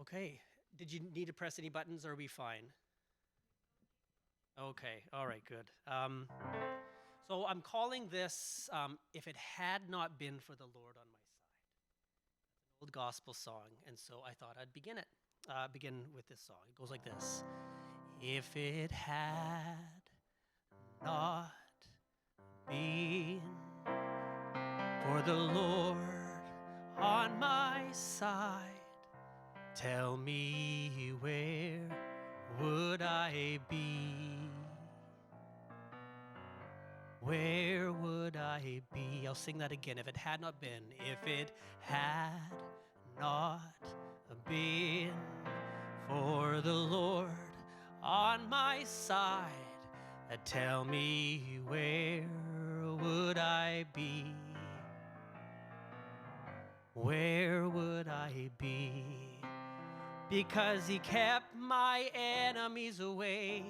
Okay. Did you need to press any buttons or are we fine? Okay. All right, good. So I'm calling this If It Had Not Been for the Lord on My Side. It's an old gospel song, and so I thought I'd begin with this song. It goes like this. If it had not been for the Lord on my side, tell me where would I be? Where would I be? I'll sing that again. If it had not been, if it had not been for the Lord on my side, tell me where would I be? Where would I be? Because he kept my enemies away.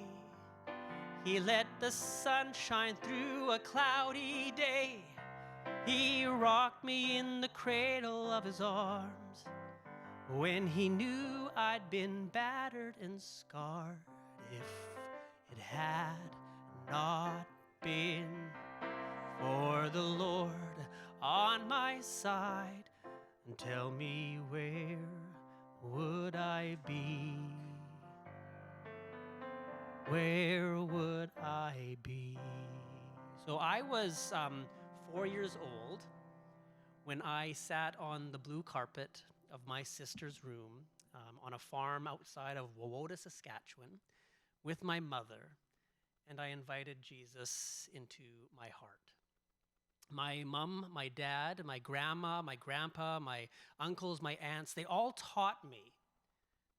He let the sun shine through a cloudy day. He rocked me in the cradle of his arms when he knew I'd been battered and scarred. If it had not been for the Lord on my side, tell me where would I be? Where would I be? So I was 4 years old when I sat on the blue carpet of my sister's room on a farm outside of Wawota, Saskatchewan, with my mother, and I invited Jesus into my heart. My mom, my dad, my grandma, my grandpa, my uncles, my aunts, they all taught me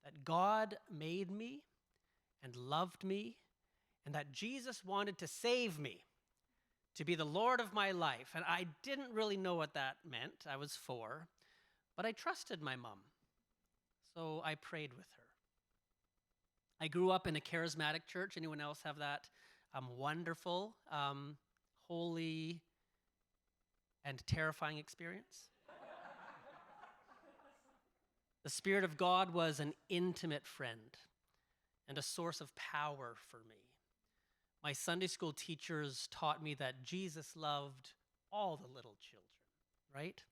that God made me and loved me, and that Jesus wanted to save me, to be the Lord of my life. And I didn't really know what that meant. I was 4, but I trusted my mom, so I prayed with her. I grew up in a charismatic church. Anyone else have that wonderful, holy, and terrifying experience? The Spirit of God was an intimate friend and a source of power for me. My Sunday school teachers taught me that Jesus loved all the little children, right?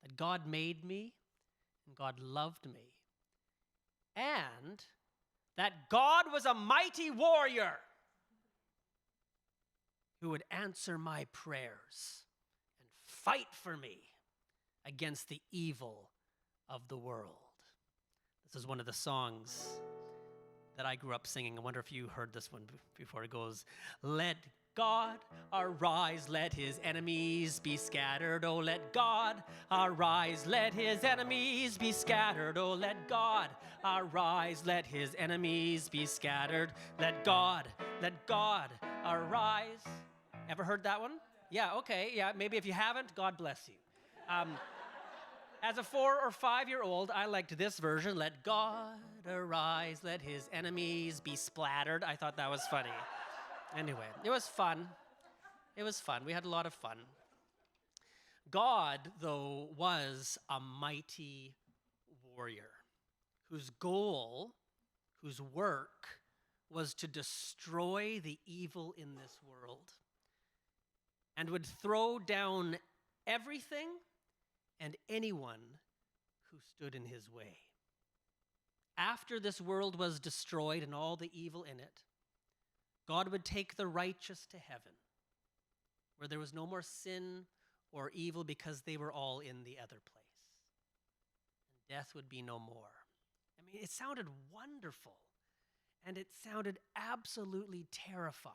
That God made me and God loved me. And that God was a mighty warrior who would answer my prayers and fight for me against the evil of the world. This is one of the songs that I grew up singing. I wonder if you heard this one before. It goes, let God arise, let his enemies be scattered. Oh, let God arise, let his enemies be scattered. Oh, let God arise, let his enemies be scattered. Let God arise. Ever heard that one? Yeah, okay, yeah, maybe if you haven't, God bless you. As a 4 or 5-year-old, I liked this version. Let God arise, let his enemies be splattered. I thought that was funny. Anyway, it was fun. It was fun. We had a lot of fun. God, though, was a mighty warrior whose goal, whose work, was to destroy the evil in this world and would throw down everything and anyone who stood in his way. After this world was destroyed and all the evil in it, God would take the righteous to heaven, where there was no more sin or evil because they were all in the other place. And death would be no more. I mean, it sounded wonderful, and it sounded absolutely terrifying.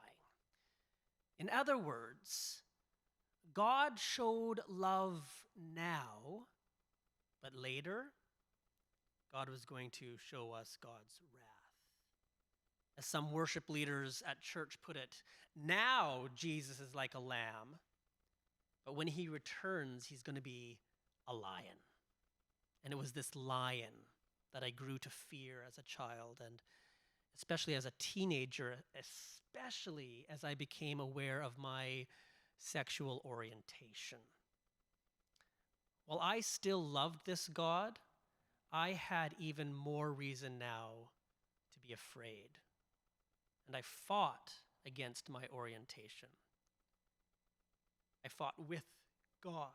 In other words, God showed love now, but later, God was going to show us God's wrath. As some worship leaders at church put it, now Jesus is like a lamb, but when he returns, he's going to be a lion. And it was this lion that I grew to fear as a child, and especially as a teenager, especially as I became aware of my sexual orientation. While I still loved this God, I had even more reason now to be afraid. And I fought against my orientation. I fought with God,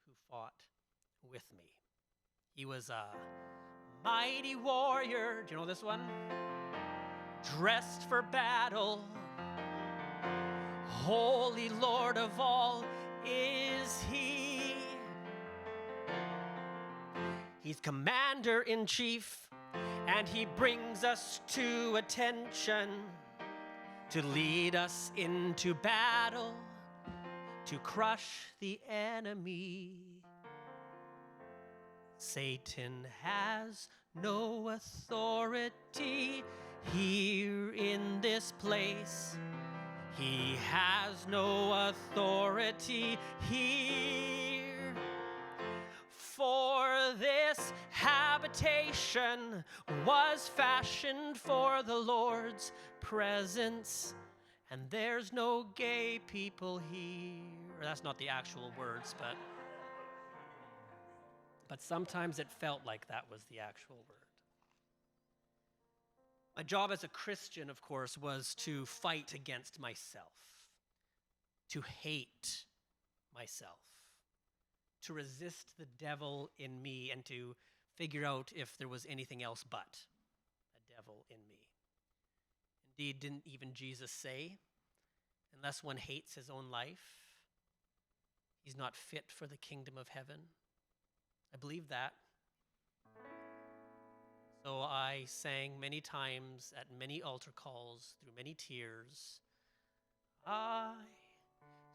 who fought with me. He was a mighty warrior. Do you know this one? Dressed for battle. Holy Lord of all is he. He's commander-in-chief, and he brings us to attention to lead us into battle, to crush the enemy. Satan has no authority here in this place. He has no authority here. For this habitation was fashioned for the Lord's presence, and there's no gay people here. That's not the actual words, but sometimes it felt like that was the actual word. My job as a Christian, of course, was to fight against myself, to hate myself, to resist the devil in me, and to figure out if there was anything else but a devil in me. Indeed, didn't even Jesus say, unless one hates his own life, he's not fit for the kingdom of heaven? I believe that. So I sang many times at many altar calls, through many tears, I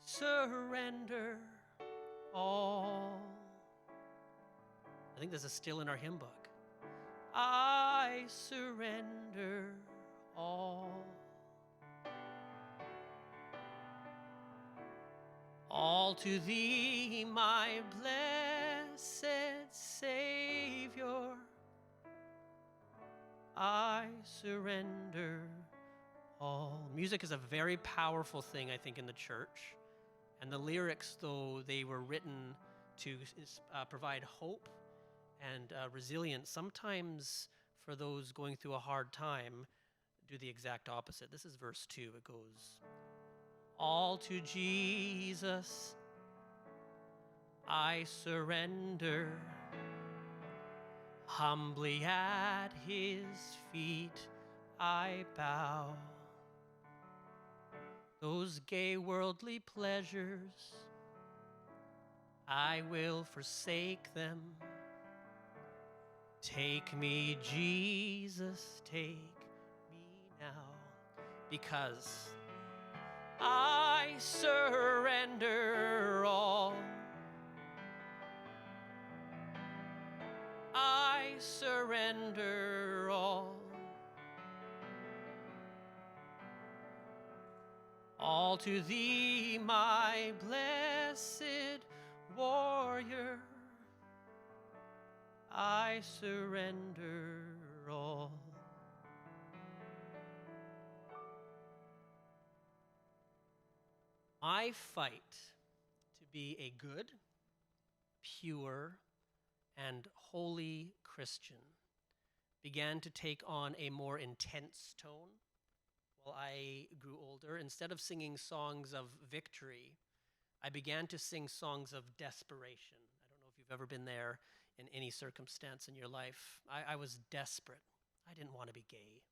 surrender all. I think this is still in our hymn book. I surrender all. All to thee, my blessed Savior, I surrender all. Music is a very powerful thing, I think, in the church. And the lyrics, though they were written to provide hope and resilience, sometimes for those going through a hard time, do the exact opposite. This is verse 2. It goes, all to Jesus I surrender, humbly at his feet I bow. Those gay worldly pleasures, I will forsake them. Take me, Jesus, take me now, because I surrender all. I surrender all. All to thee, my blessed warrior, I surrender all. I fight to be a good, pure, and holy Christian began to take on a more intense tone while I grew older. Instead of singing songs of victory, I began to sing songs of desperation. I don't know if you've ever been there in any circumstance in your life. I was desperate. I didn't want to be gay.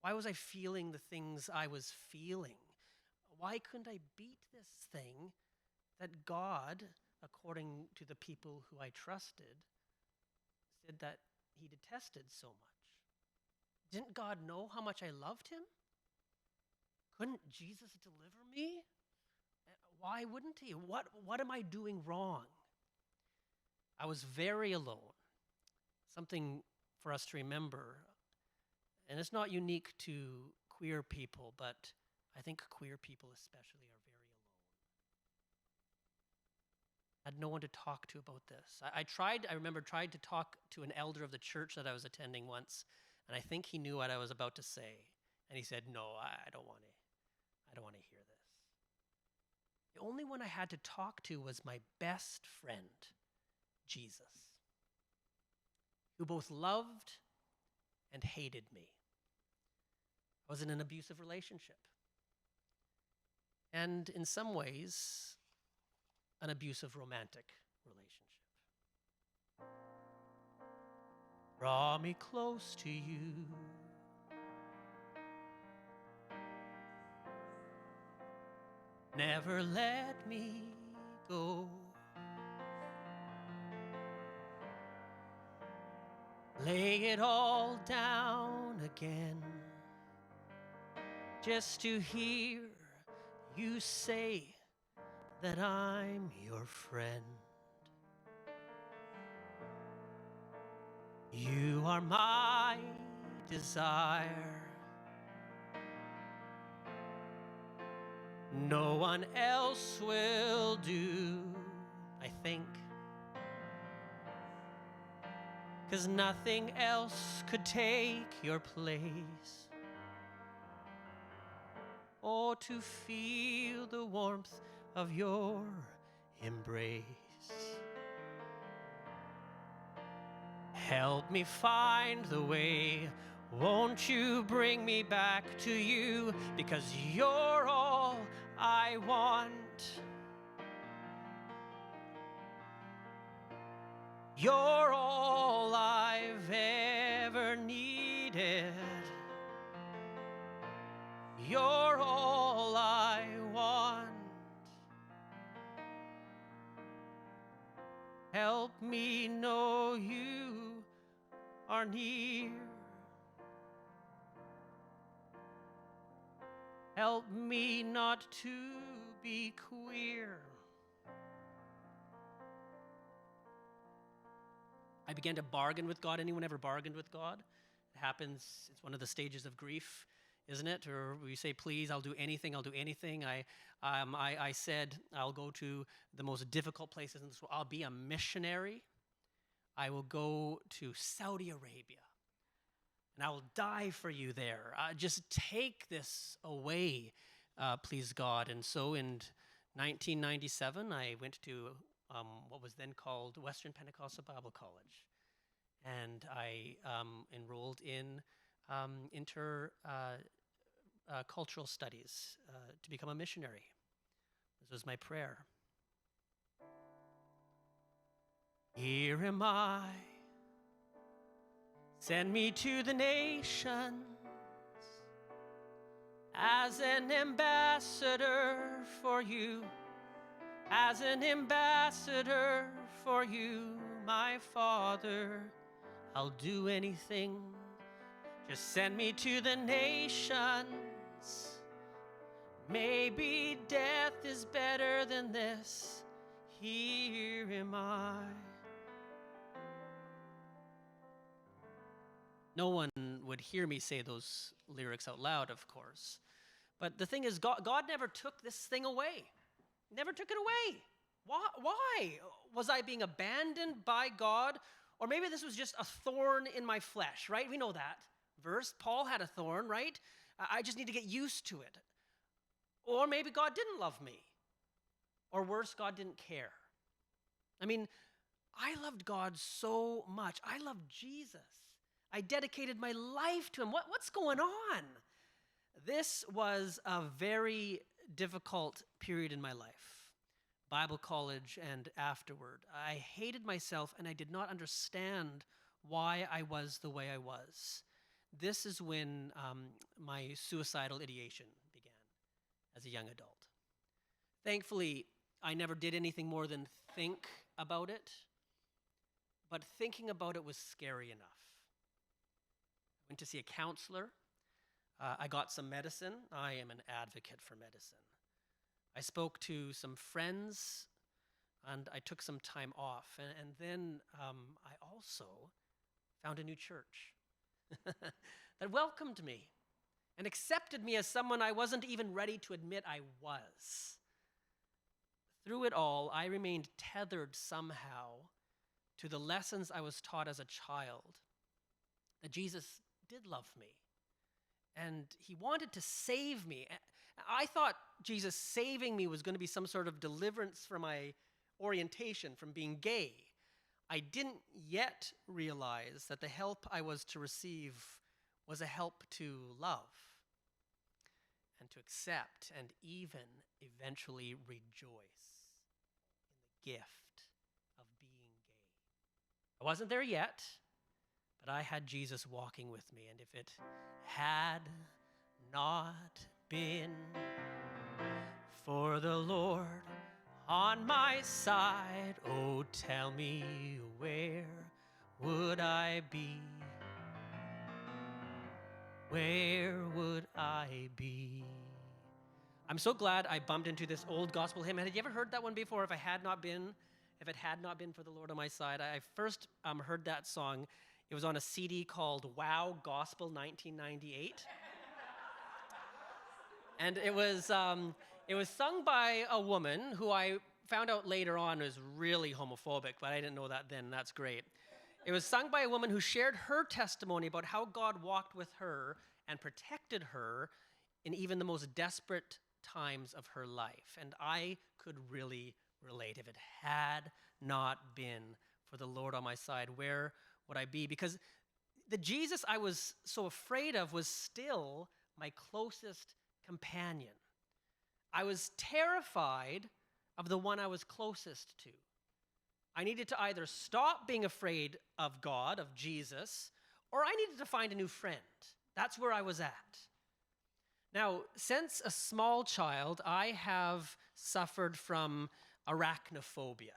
Why was I feeling the things I was feeling? Why couldn't I beat this thing that God, according to the people who I trusted, said that he detested so much? Didn't God know how much I loved him? Couldn't Jesus deliver me? Why wouldn't he? What am I doing wrong? I was very alone. Something for us to remember. And it's not unique to queer people, but I think queer people especially are very alone. I had no one to talk to about this. I remember tried to talk to an elder of the church that I was attending once, and I think he knew what I was about to say. And he said, no, I don't want to hear this. The only one I had to talk to was my best friend, Jesus. who both loved and hated me. I was in an abusive relationship. And in some ways, an abusive romantic relationship. Draw me close to you. Never let me go. Lay it all down again, just to hear you say that I'm your friend. You are my desire. No one else will do, I think, 'cause nothing else could take your place. Or to feel the warmth of your embrace. Help me find the way. Won't you bring me back to you? Because you're all I want. You're all I've ever needed. You're all I want. Help me know you are near. Help me not to be queer. I began to bargain with God. Anyone ever bargained with God? It happens. It's one of the stages of grief, isn't it? Or we say, please, I'll do anything. I'll do anything. I said, I'll go to the most difficult places in this world. I'll be a missionary. I will go to Saudi Arabia. And I will die for you there. Just take this away, please, God. And so in 1997, I went to what was then called Western Pentecostal Bible College. And I enrolled in cultural studies to become a missionary. This was my prayer. Here am I. Send me to the nations as an ambassador for you, as an ambassador for you, my Father. I'll do anything. Just send me to the nations. Maybe death is better than this. Here am I. No one would hear me say those lyrics out loud, of course. But the thing is, God never took this thing away. Never took it away. Why? Was I being abandoned by God? Or maybe this was just a thorn in my flesh, right? We know that verse. Paul had a thorn, right? I just need to get used to it. Or maybe God didn't love me. Or worse, God didn't care. I mean, I loved God so much. I loved Jesus. I dedicated my life to him. What's going on? This was a very difficult period in my life, Bible college and afterward. I hated myself and I did not understand why I was the way I was. This is when my suicidal ideation began as a young adult. Thankfully, I never did anything more than think about it, but thinking about it was scary enough. Went to see a counselor. I got some medicine. I am an advocate for medicine. I spoke to some friends, and I took some time off. And then I also found a new church that welcomed me and accepted me as someone I wasn't even ready to admit I was. Through it all, I remained tethered somehow to the lessons I was taught as a child, that Jesus did love me, and he wanted to save me. I thought Jesus saving me was going to be some sort of deliverance from my orientation, from being gay. I didn't yet realize that the help I was to receive was a help to love and to accept and even eventually rejoice in the gift of being gay. I wasn't there yet, but I had Jesus walking with me, and if it had not been for the Lord on my side, oh, tell me, where would I be? Where would I be? I'm so glad I bumped into this old gospel hymn. Had you ever heard that one before? If it had not been for the Lord on my side, I first heard that song. It was on a CD called Wow Gospel 1998. And it was sung by a woman who I found out later on was really homophobic, but I didn't know that then. That's great. It was sung by a woman who shared her testimony about how God walked with her and protected her in even the most desperate times of her life. And I could really relate. If it had not been for the Lord on my side, where would I be? Because the Jesus I was so afraid of was still my closest companion. I was terrified of the one I was closest to. I needed to either stop being afraid of God, of Jesus, or I needed to find a new friend. That's where I was at. Now, since a small child, I have suffered from arachnophobia.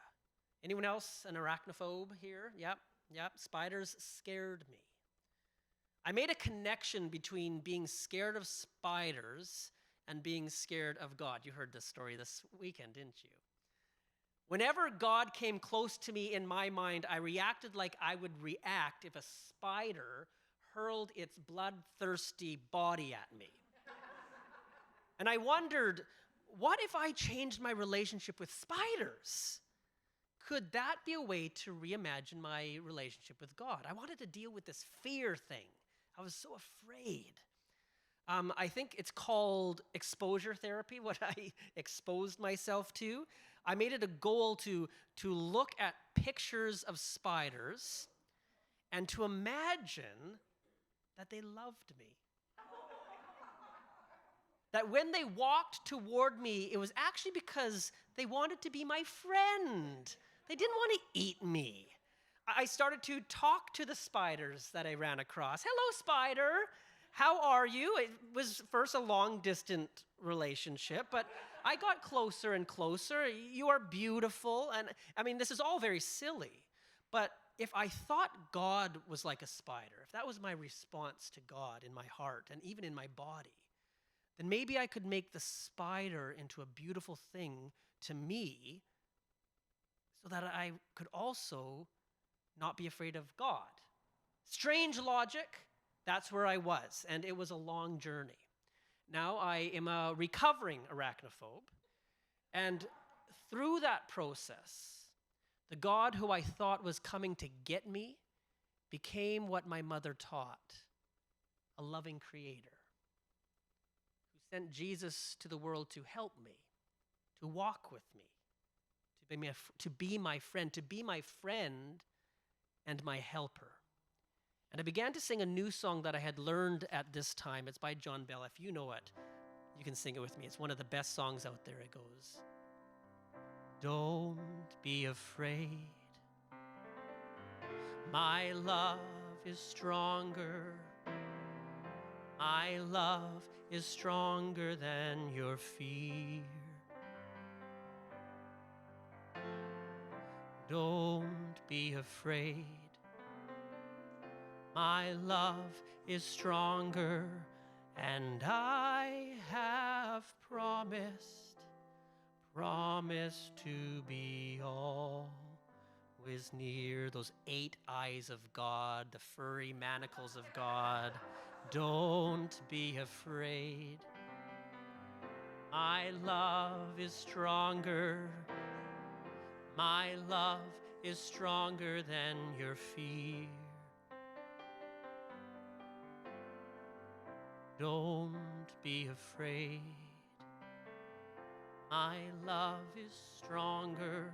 Anyone else an arachnophobe here? Yep. Spiders scared me. I made a connection between being scared of spiders and being scared of God. You heard this story this weekend, didn't you? Whenever God came close to me in my mind, I reacted like I would react if a spider hurled its bloodthirsty body at me. And I wondered, what if I changed my relationship with spiders? Could that be a way to reimagine my relationship with God? I wanted to deal with this fear thing. I was so afraid. I think it's called exposure therapy, what I exposed myself to. I made it a goal to look at pictures of spiders and to imagine that they loved me. That when they walked toward me, it was actually because they wanted to be my friend. They didn't want to eat me. I started to talk to the spiders that I ran across. Hello, spider. How are you? It was first a long-distance relationship, but I got closer and closer. You are beautiful. And I mean, this is all very silly. But if I thought God was like a spider, if that was my response to God in my heart and even in my body, then maybe I could make the spider into a beautiful thing to me so that I could also not be afraid of God. Strange logic, that's where I was, and it was a long journey. Now I am a recovering arachnophobe, and through that process, the God who I thought was coming to get me became what my mother taught, a loving creator who sent Jesus to the world to help me, to walk with me, to be my friend and my helper. And I began to sing a new song that I had learned at this time. It's by John Bell. If you know it, you can sing it with me. It's one of the best songs out there. It goes, "Don't be afraid. My love is stronger. My love is stronger than your fear. Don't be afraid. My love is stronger, and I have promised to be always near." Those 8 eyes of God, the furry manacles of God. Don't be afraid. My love is stronger. My love is stronger than your fear. Don't be afraid. My love is stronger,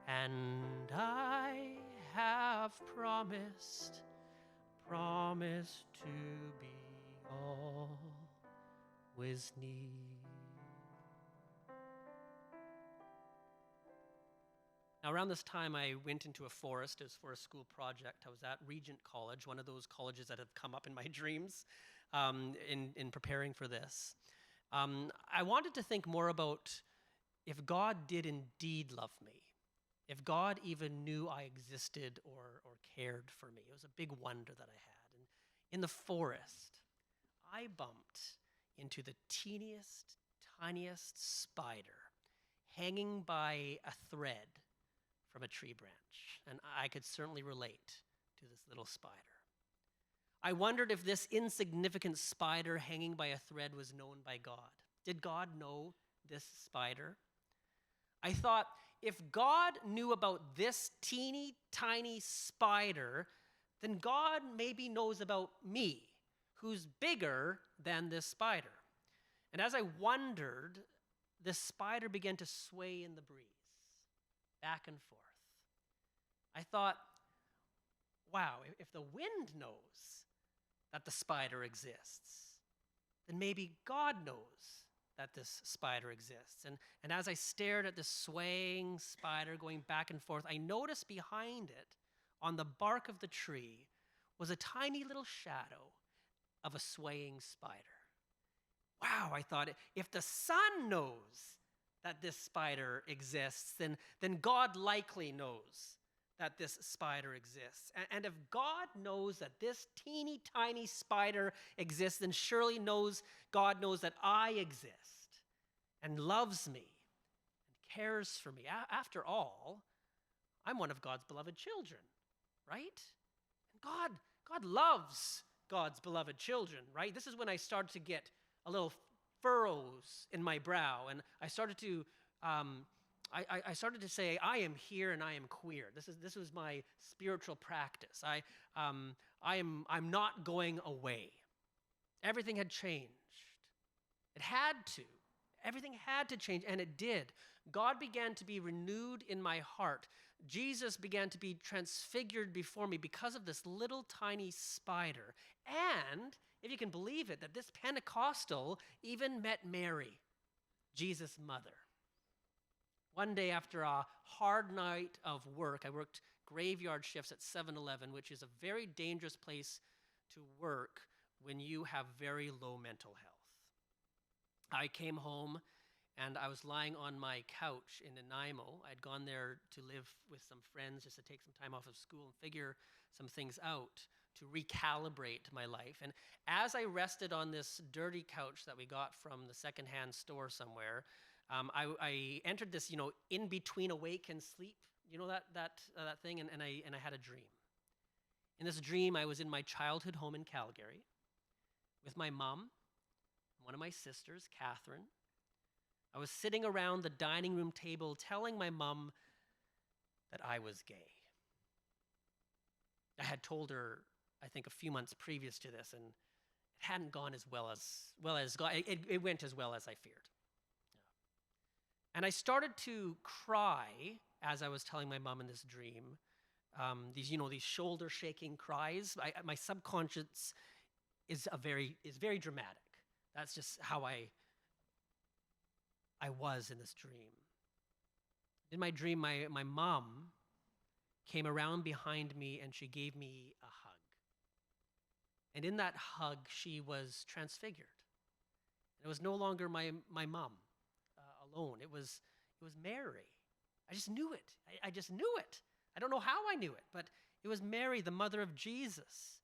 and I have promised to be always near. Now, around this time, I went into a forest. It was for a school project. I was at Regent College, one of those colleges that have come up in my dreams in preparing for this. I wanted to think more about if God did indeed love me, if God even knew I existed or cared for me. It was a big wonder that I had. And in the forest, I bumped into the teeniest, tiniest spider hanging by a thread from a tree branch, and I could certainly relate to this little spider. I wondered if this insignificant spider hanging by a thread was known by God. Did God know this spider? I thought, if God knew about this teeny tiny spider, then God maybe knows about me, who's bigger than this spider. And as I wondered, the spider began to sway in the breeze, back and forth. I thought, wow, if the wind knows that the spider exists, then maybe God knows that this spider exists. And as I stared at this swaying spider going back and forth, I noticed behind it, on the bark of the tree, was a tiny little shadow of a swaying spider. Wow, I thought, if the sun knows that this spider exists, then God likely knows that this spider exists. And if God knows that this teeny tiny spider exists, then surely God knows that I exist and loves me and cares for me. After all, I'm one of God's beloved children, right? And God loves God's beloved children, right? This is when I started to get a little furrows in my brow, and I started to I started to say, I am here and I am queer. This was my spiritual practice. I'm not going away. Everything had changed. It had to. Everything had to change, and it did. God began to be renewed in my heart. Jesus began to be transfigured before me because of this little tiny spider. And, if you can believe it, that this Pentecostal even met Mary, Jesus' mother. One day after a hard night of work, I worked graveyard shifts at 7-Eleven, which is a very dangerous place to work when you have very low mental health. I came home and I was lying on my couch in Nanaimo. I'd gone there to live with some friends just to take some time off of school and figure some things out to recalibrate my life. And as I rested on this dirty couch that we got from the secondhand store somewhere, I entered this, in between awake and sleep, that thing, and I had a dream. In this dream, I was in my childhood home in Calgary with my mom, one of my sisters, Catherine. I was sitting around the dining room table telling my mom that I was gay. I had told her, I think, a few months previous to this, and it hadn't gone as well as God. It went as well as I feared. And I started to cry as I was telling my mom in this dream. These shoulder shaking cries. My subconscious is very dramatic. That's just how I was in this dream. In my dream, my mom came around behind me and she gave me a hug. And in that hug, she was transfigured. It was no longer my mom alone. It was Mary. I just knew it. I just knew it. I don't know how I knew it, but it was Mary, the mother of Jesus,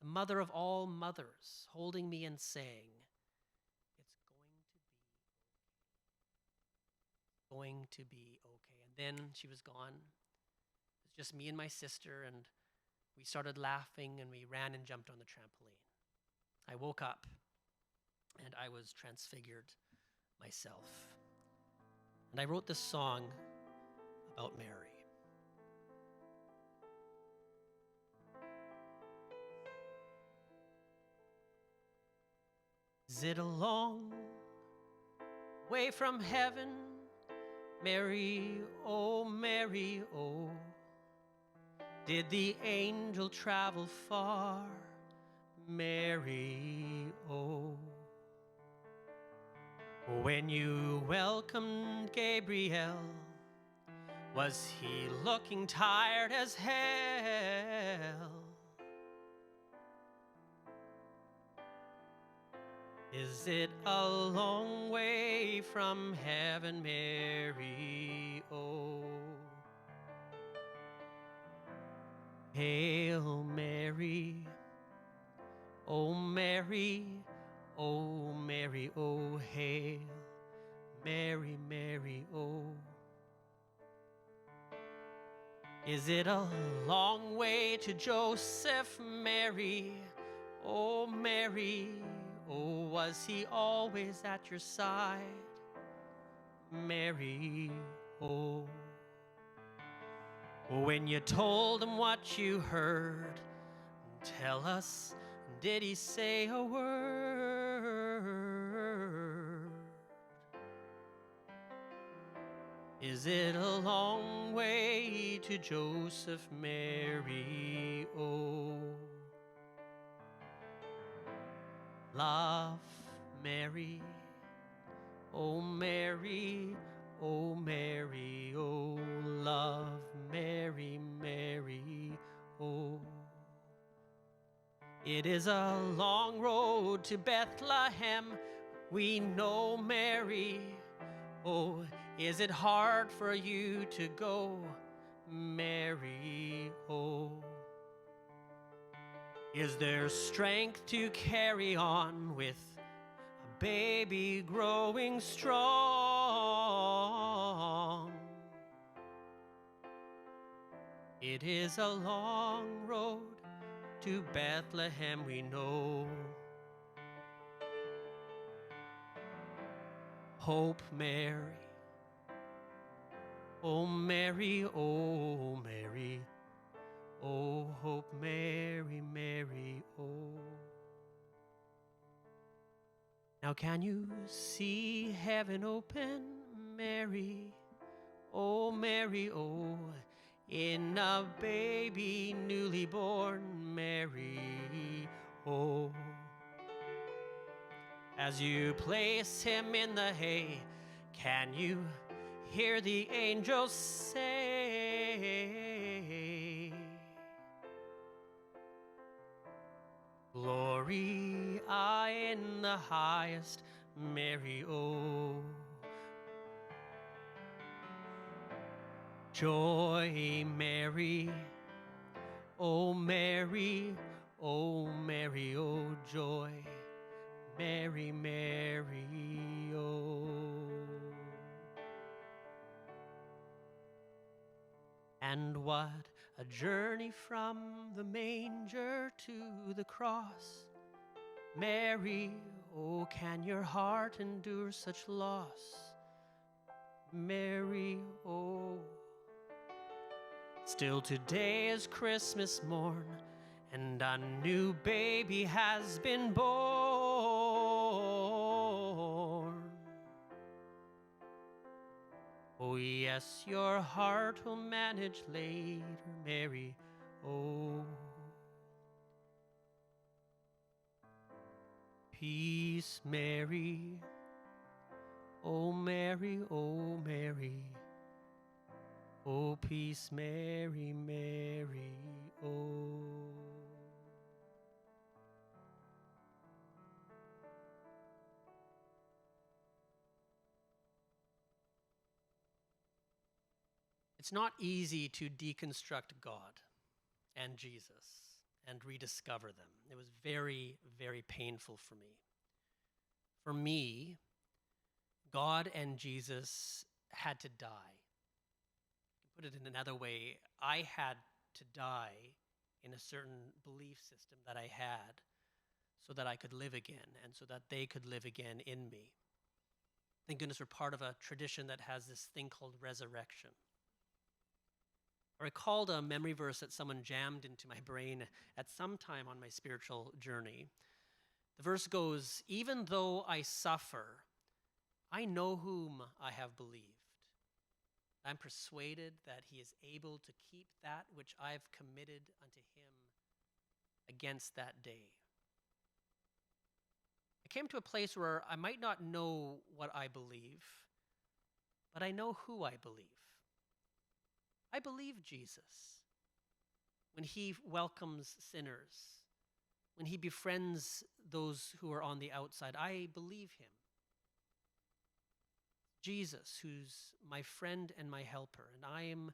the mother of all mothers, holding me and saying, it's going to be okay. And then she was gone. It was just me and my sister, and we started laughing, and we ran and jumped on the trampoline. I woke up, and I was transfigured myself. And I wrote this song about Mary. Is it a long way from heaven, Mary, oh, Did the angel travel far, Mary, oh? When you welcomed Gabriel, was he looking tired as hell? Is it a long way from heaven, Mary, oh? Hail Mary, oh Mary, oh Mary, oh hail Mary, Mary, oh. Is it a long way to Joseph, Mary, oh Mary, oh was he always at your side, Mary, oh? When you told him what you heard, tell us, did he say a word? Is it a long way to Joseph, Mary, oh? Love Mary, oh Mary, oh Mary, oh love Mary, Mary, oh. It is a long road to Bethlehem, we know, Mary, oh. Is it hard for you to go, Mary, oh? Is there strength to carry on with a baby growing strong? It is a long road to Bethlehem, we know. Hope Mary, oh Mary, oh Mary, oh hope Mary, Mary, oh. Now can you see heaven open, Mary, oh Mary, oh, in a baby newly born, Mary, oh. As you place him in the hay, can you hear the angels say, glory in the highest, Mary, oh. Joy, Mary, oh Mary, oh Mary, oh joy, Mary, Mary, oh. And what a journey from the manger to the cross, Mary, oh, can your heart endure such loss, Mary, oh. Still today is Christmas morn, and a new baby has been born. Oh yes, your heart will manage later, Mary, oh. Peace, Mary, oh Mary, oh Mary, oh peace, Mary, Mary, oh. It's not easy to deconstruct God and Jesus and rediscover them. It was very, very painful for me. For me, God and Jesus had to die. To put it in another way, I had to die in a certain belief system that I had so that I could live again and so that they could live again in me. Thank goodness we're part of a tradition that has this thing called resurrection. I recalled a memory verse that someone jammed into my brain at some time on my spiritual journey. The verse goes, even though I suffer, I know whom I have believed. I'm persuaded that he is able to keep that which I've committed unto him against that day. I came to a place where I might not know what I believe, but I know who I believe. I believe Jesus when he welcomes sinners, when he befriends those who are on the outside. I believe him. Jesus, who's my friend and my helper, and I am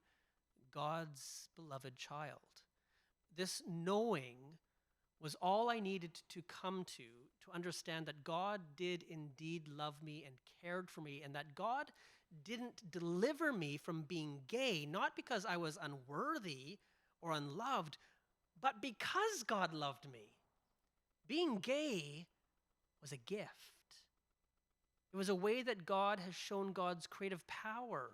God's beloved child. This knowing was all I needed to come to understand that God did indeed love me and cared for me, and that God didn't deliver me from being gay, not because I was unworthy or unloved, but because God loved me. Being gay was a gift. It was a way that God has shown God's creative power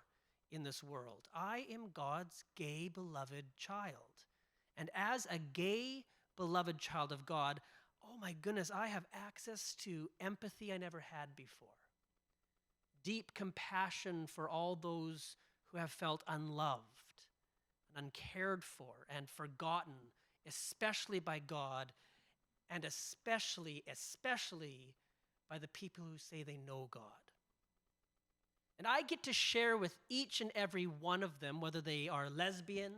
in this world. I am God's gay beloved child. And as a gay beloved child of God, oh my goodness, I have access to empathy I never had before. Deep compassion for all those who have felt unloved and uncared for and forgotten, especially by God, and especially by the people who say they know God. And I get to share with each and every one of them, whether they are lesbian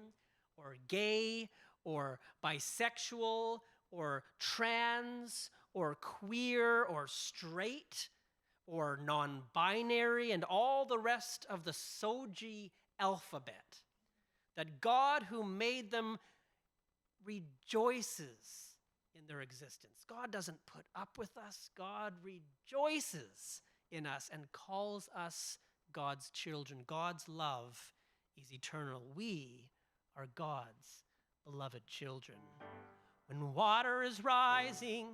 or gay or bisexual or trans or queer or straight or non-binary and all the rest of the Soji alphabet, that God who made them rejoices in their existence. God doesn't put up with us. God rejoices in us and calls us God's children. God's love is eternal. We are God's beloved children. When water is rising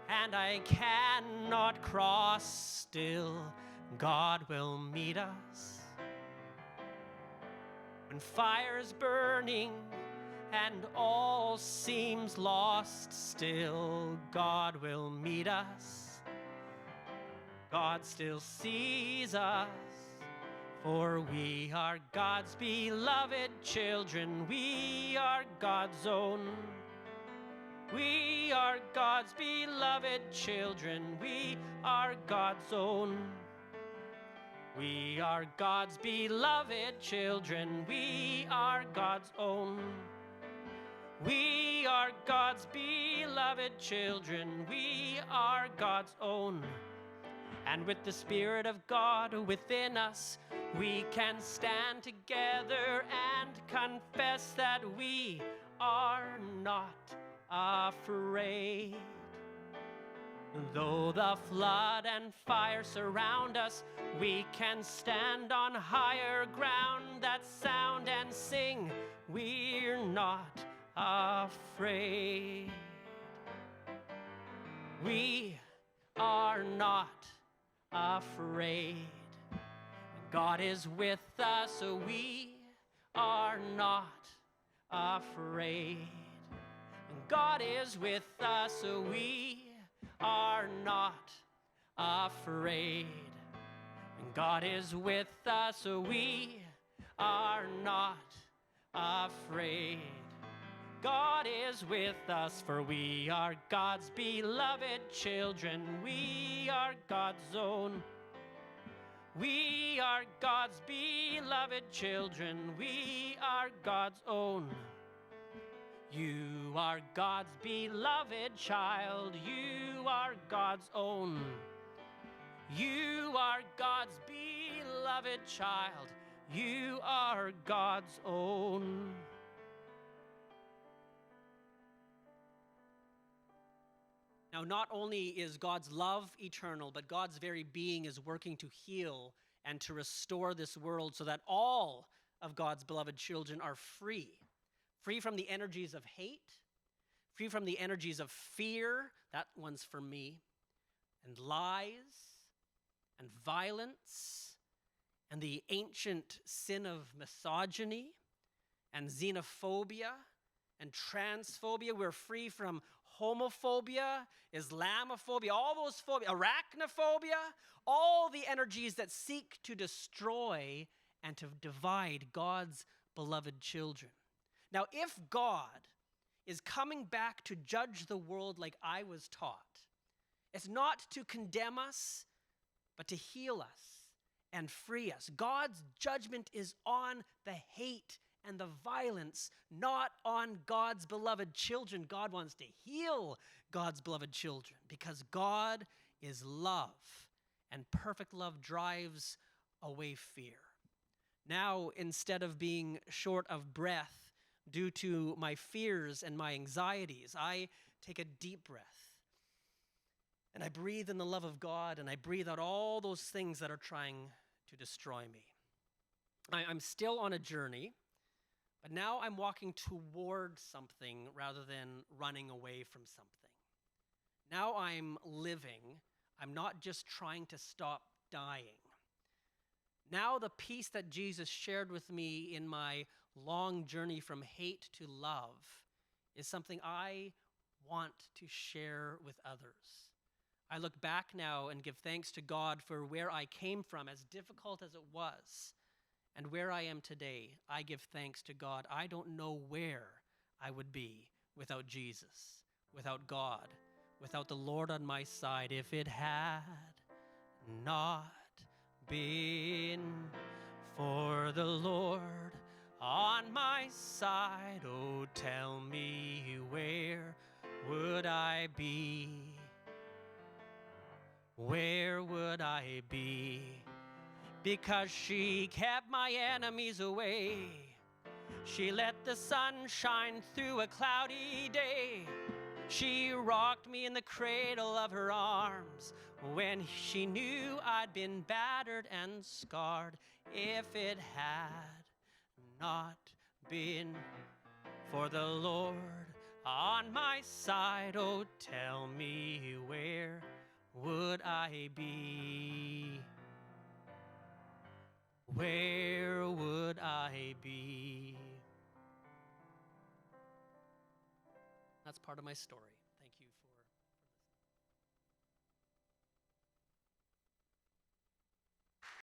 and I cannot cross, still God will meet us. When fire is burning and all seems lost, still God will meet us. God still sees us, for we are God's beloved children. We are God's own. We are God's beloved children. We are God's own. We are God's beloved children. We are God's own. We are God's beloved children. We are God's own. And with the Spirit of God within us, we can stand together and confess that we are not afraid. Though the flood and fire surround us, we can stand on higher ground. That sound and sing, we're not afraid. We are not afraid. God is with us, so we are not afraid. God is with us, so we are not afraid. God is with us, so we are not afraid. God is with us, for we are God's beloved children. We are God's own. We are God's beloved children. We are God's own. You are God's beloved child. You are God's own. You are God's beloved child. You are God's own. Now, not only is God's love eternal, but God's very being is working to heal and to restore this world so that all of God's beloved children are free. Free from the energies of hate, free from the energies of fear, that one's for me, and lies, and violence, and the ancient sin of misogyny, and xenophobia, and transphobia. We're free from homophobia, Islamophobia, all those phobias, arachnophobia, all the energies that seek to destroy and to divide God's beloved children. Now, if God is coming back to judge the world like I was taught, it's not to condemn us, but to heal us and free us. God's judgment is on the hate and the violence, not on God's beloved children. God wants to heal God's beloved children because God is love, and perfect love drives away fear. Now, instead of being short of breath due to my fears and my anxieties, I take a deep breath and I breathe in the love of God, and I breathe out all those things that are trying to destroy me. I'm still on a journey, but now I'm walking toward something rather than running away from something. Now I'm living. I'm not just trying to stop dying. Now the peace that Jesus shared with me in my long journey from hate to love is something I want to share with others. I look back now and give thanks to God for where I came from, as difficult as it was, and where I am today. I give thanks to God. I don't know where I would be without Jesus, without God, without the Lord on my side. If it had not been for the Lord on my side, oh, tell me, where would I be? Where would I be? Because she kept my enemies away. She let the sun shine through a cloudy day. She rocked me in the cradle of her arms when she knew I'd been battered and scarred. If it had not been for the Lord on my side, oh, tell me, where would I be? Where would I be? That's part of my story.